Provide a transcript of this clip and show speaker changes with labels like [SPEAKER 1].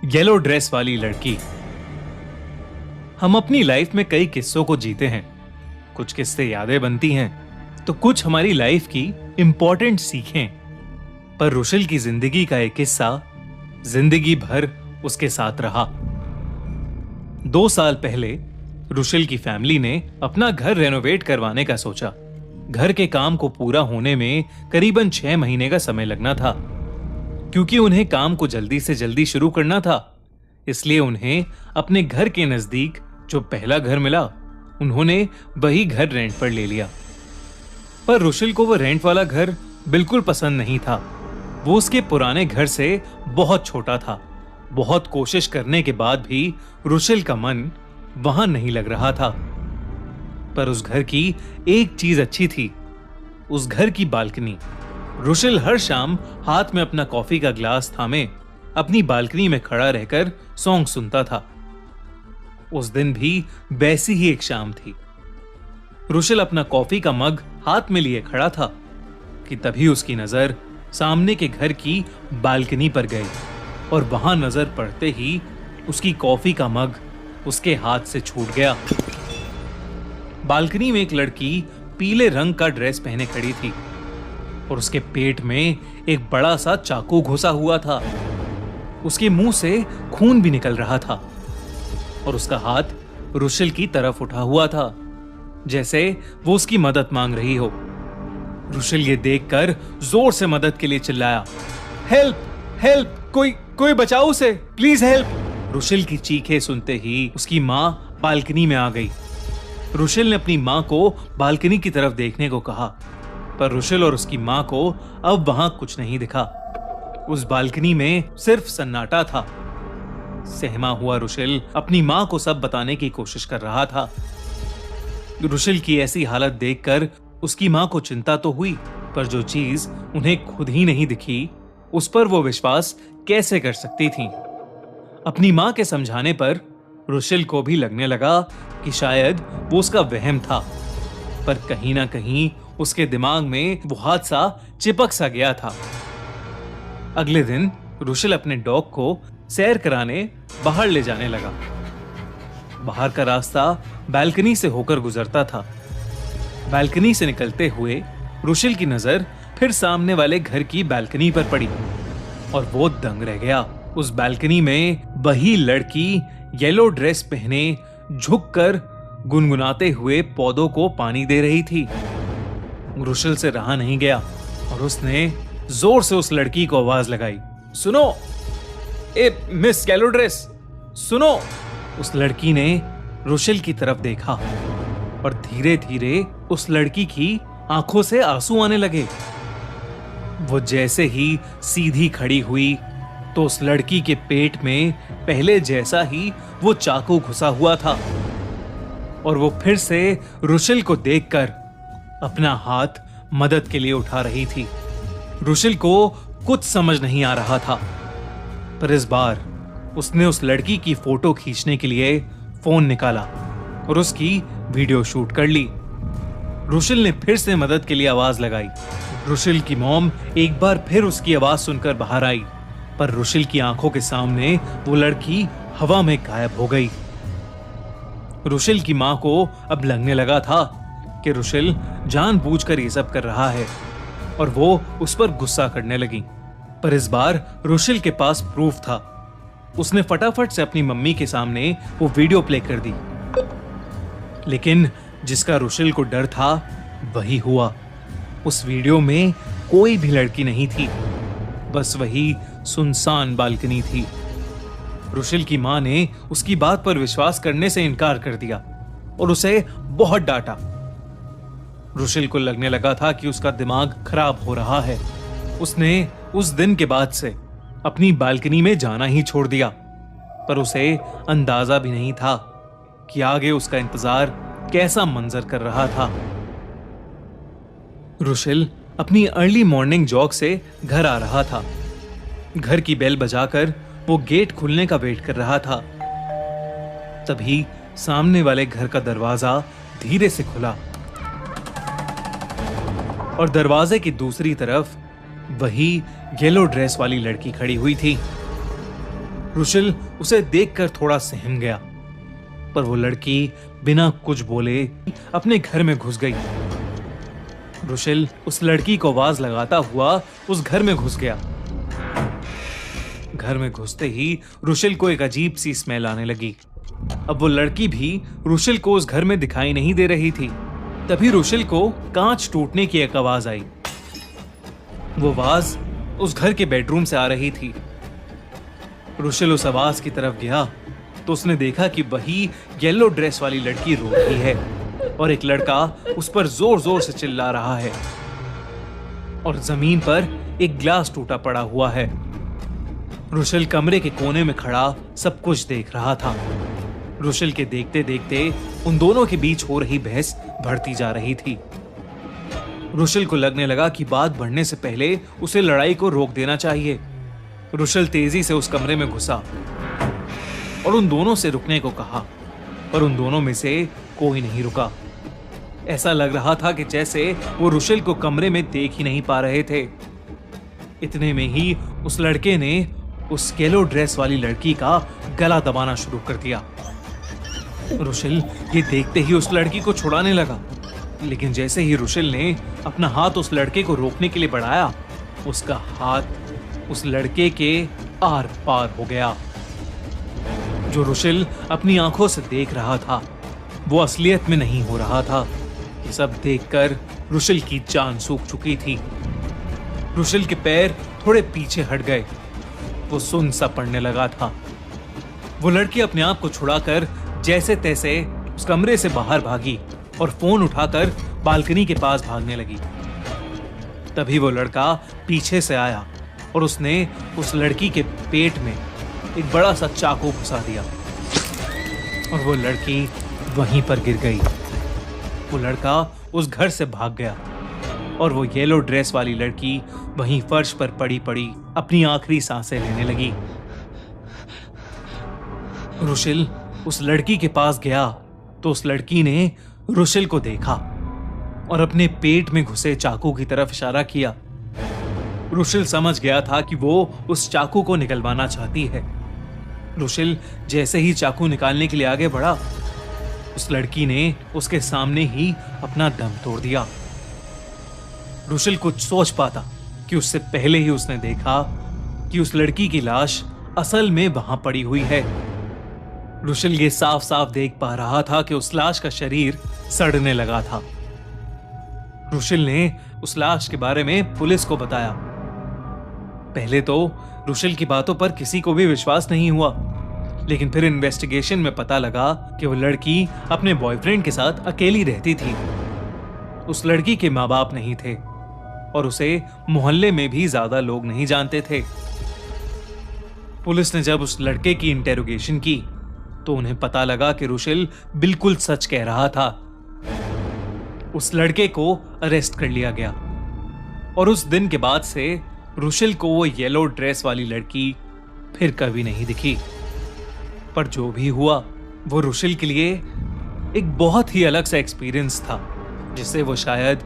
[SPEAKER 1] Yellow dress वाली लड़की। हम अपनी लाइफ में कई किस्सों को जीते हैं। कुछ किस्से यादें बनती हैं तो कुछ हमारी लाइफ की इंपॉर्टेंट सीखें। पर रुशिल की जिंदगी का एक किस्सा जिंदगी भर उसके साथ रहा। 2 साल पहले रुशिल की फैमिली ने अपना घर रेनोवेट करवाने का सोचा। घर के काम को पूरा होने में करीबन 6 महीने का समय लगना था। क्योंकि उन्हें काम को जल्दी से जल्दी शुरू करना था, इसलिए उन्हें अपने घर के नजदीक जो पहला घर मिला, उन्होंने वही घर रेंट पर ले लिया। पर रुशिल को वो रेंट वाला घर बिल्कुल पसंद नहीं था। वो उसके पुराने घर से बहुत छोटा था। बहुत कोशिश करने के बाद भी रुशिल का मन वहां नहीं लग रहा था। पर उस घर की एक चीज अच्छी थी, उस घर की बालकनी। रुशिल हर शाम हाथ में अपना कॉफी का ग्लास थामे अपनी बालकनी में खड़ा रहकर सॉन्ग सुनता था। उस दिन भी वैसी ही एक शाम थी। रुशिल अपना कॉफी का मग हाथ में लिए खड़ा था कि तभी उसकी नजर सामने के घर की बालकनी पर गई और वहां नजर पड़ते ही उसकी कॉफी का मग उसके हाथ से छूट गया। बालकनी में एक लड़की पीले रंग का ड्रेस पहने खड़ी थी और उसके पेट में एक बड़ा सा चाकू घुसा हुआ था। उसके मुंह से खून भी निकल रहा था और उसका हाथ रुशिल की तरफ उठा हुआ था, जैसे वो उसकी मदद मांग रही हो। रुशिल ये देखकर जोर से मदद के लिए चिल्लाया, हेल्प हेल्प, कोई बचाओ उसे, प्लीज हेल्प। रुशिल की चीखें सुनते ही उसकी मां बालकनी में आ गई। रुशिल ने अपनी मां को बालकनी की तरफ देखने को कहा, पर रुशिल और उसकी मां को अब वहां कुछ नहीं दिखा। उस बालकनी में सिर्फ सन्नाटा था। सहमा हुआ रुशिल अपनी मां को सब बताने की कोशिश कर रहा था। रुशिल की ऐसी हालत देखकर उसकी मां को चिंता तो हुई, पर जो चीज उन्हें खुद ही नहीं दिखी, उस पर वो विश्वास कैसे कर सकती थी। अपनी मां के समझाने पर रुशिल को भी लगने लगा कि शायद वो उसका वहम था, पर कहीं ना कहीं उसके दिमाग में वो हादसा चिपक सा गया था। अगले दिन रुशिल अपने डॉग को सैर कराने बाहर ले जाने लगा। बाहर का रास्ता बालकनी से होकर गुजरता था। बालकनी से निकलते हुए रुशिल की नजर फिर सामने वाले घर की बालकनी पर पड़ी और वो दंग रह गया। उस बालकनी में वही लड़की येलो ड्रेस पहने झुककर गुनगुनाते हुए पौधों को पानी दे रही थी। रुशिल से रहा नहीं गया और उसने जोर से उस लड़की को आवाज लगाई, सुनो ए मिस येलो ड्रेस, सुनो। उस लड़की ने रुशिल की तरफ देखा और धीरे धीरे उस लड़की की आंखों से आंसू आने लगे। वो जैसे ही सीधी खड़ी हुई तो उस लड़की के पेट में पहले जैसा ही वो चाकू घुसा हुआ था और वो फिर से रुशिल को देखकर अपना हाथ मदद के लिए उठा रही थी। रुशिल को कुछ समझ नहीं आ रहा था, पर इस बार उसने उस लड़की की फोटो खींचने के लिए फोन निकाला और उसकी वीडियो शूट कर ली। रुशिल ने फिर से मदद के लिए आवाज लगाई। रुशिल की मॉम एक बार फिर उसकी आवाज सुनकर बाहर आई, पर रुशिल की आंखों के सामने वो लड़की हवा में गायब हो गई। रुशिल की मां को अब लगने लगा था कि रुशिल जानबूझकर ये सब कर रहा है और वो उस पर गुस्सा करने लगी। पर इस बार रुशिल के पास प्रूफ था। उसने फटाफट से अपनी मम्मी के सामने वो वीडियो प्ले कर दी। लेकिन जिसका रुशिल को डर था वही हुआ। उस वीडियो में कोई भी लड़की नहीं थी, बस वही सुनसान बालकनी थी। रुशिल की मां ने उसकी बात पर विश्वास करने से इनकार कर दिया और उसे बहुत डांटा। रुशिल को लगने लगा था कि उसका दिमाग खराब हो रहा है। उसने उस दिन के बाद से अपनी बालकनी में जाना ही छोड़ दिया, पर उसे अंदाजा भी नहीं था कि आगे उसका इंतजार कैसा मंजर कर रहा था। रुशिल अपनी अर्ली मॉर्निंग जॉग से घर आ रहा था। घर की बेल बजाकर वो गेट खुलने का वेट कर रहा था। तभी सामने वाले घर का दरवाजा धीरे से खुला और दरवाजे की दूसरी तरफ वही येलो ड्रेस वाली लड़की खड़ी हुई थी। रुशिल उसे देखकर थोड़ा सहम गया, पर वो लड़की बिना कुछ बोले अपने घर में घुस गई। रुशिल उस लड़की को आवाज लगाता हुआ उस घर में घुस गया। घर में घुसते ही रुशिल को एक अजीब सी स्मेल आने लगी। अब वो लड़की भी रुशिल को उस घर में दिखाई नहीं दे रही थी। तभी रुशिल को कांच टूटने की एक आवाज आई। वो आवाज उस घर के बेडरूम से आ रही थी। रुशिल उस आवाज की तरफ गया तो उसने देखा कि वही येलो ड्रेस वाली लड़की रो रही है और एक लड़का उस पर जोर जोर से चिल्ला रहा है और जमीन पर एक ग्लास टूटा पड़ा हुआ है। रुशिल कमरे के कोने में खड़ा सब कुछ देख रहा था। रुशिल के देखते देखते उन दोनों के बीच हो रही बहस बढ़ती जा रही थी। रुशिल को लगने लगा कि बात बढ़ने से पहले उसे लड़ाई को रोक देना चाहिए। रुशिल तेजी से उस कमरे में घुसा और उन दोनों से रुकने को कहा, पर उन दोनों में से कोई नहीं रुका। ऐसा लग रहा था कि जैसे वो रुशिल को कमरे में देख ही नहीं पा रहे थे। इतने में ही उस लड़के ने उस येलो ड्रेस वाली लड़की का गला दबाना शुरू कर दिया। रुशिल ये देखते ही उस लड़की को छुड़ाने लगा, लेकिन जैसे ही रुशिल ने अपना हाथ उस लड़के को रोकने के लिए बढ़ाया, उसका हाथ उस लड़के के आर पार हो गया। जो रुशिल अपनी आंखों से देख रहा था वो असलियत में नहीं हो रहा था। ये सब देखकर रुशिल की जान सूख चुकी थी। रुशिल के पैर थोड़े पीछे हट गए। वो सुन सा पड़ने लगा था। वो लड़की अपने आप को छुड़ाकर जैसे तैसे उस कमरे से बाहर भागी और फोन उठाकर बालकनी के पास भागने लगी। तभी वो लड़का पीछे से आया और उसने उस लड़की के पेट में एक बड़ा सा चाकू घुसा दिया और वो लड़की वहीं पर गिर गई। वो लड़का उस घर से भाग गया और वो येलो ड्रेस वाली लड़की वहीं फर्श पर पड़ी पड़ी अपनी आखिरी सांसें लेने लगी। रुशिल उस लड़की के पास गया तो उस लड़की ने रुशिल को देखा और अपने पेट में घुसे चाकू की तरफ इशारा किया। रुशिल समझ गया था कि वो उस चाकू को निकलवाना चाहती है। रुशिल जैसे ही चाकू निकालने के लिए आगे बढ़ा, उस लड़की ने उसके सामने ही अपना दम तोड़ दिया। रुशिल कुछ सोच पाता कि उससे पहले ही उसने देखा कि उस लड़की की लाश असल में वहां पड़ी हुई है। रुशिल ये साफ साफ देख पा रहा था कि उस लाश का शरीर सड़ने लगा था। रुशिल ने उस लाश के बारे में पुलिस को बताया। पहले तो रुशिल की बातों पर किसी को भी विश्वास नहीं हुआ, लेकिन फिर इन्वेस्टिगेशन में पता लगा कि वो लड़की अपने बॉयफ्रेंड के साथ अकेली रहती थी। उस लड़की के माँ बाप नहीं थे और उसे मोहल्ले में भी ज्यादा लोग नहीं जानते थे। पुलिस ने जब उस लड़के की इंटेरोगेशन की तो उन्हें पता लगा कि रुशिल बिल्कुल सच कह रहा था। उस लड़के को अरेस्ट कर लिया गया और उस दिन के बाद से रुशिल को वो येलो ड्रेस वाली लड़की फिर कभी नहीं दिखी। पर जो भी हुआ वो रुशिल के लिए एक बहुत ही अलग सा एक्सपीरियंस था, जिसे वो शायद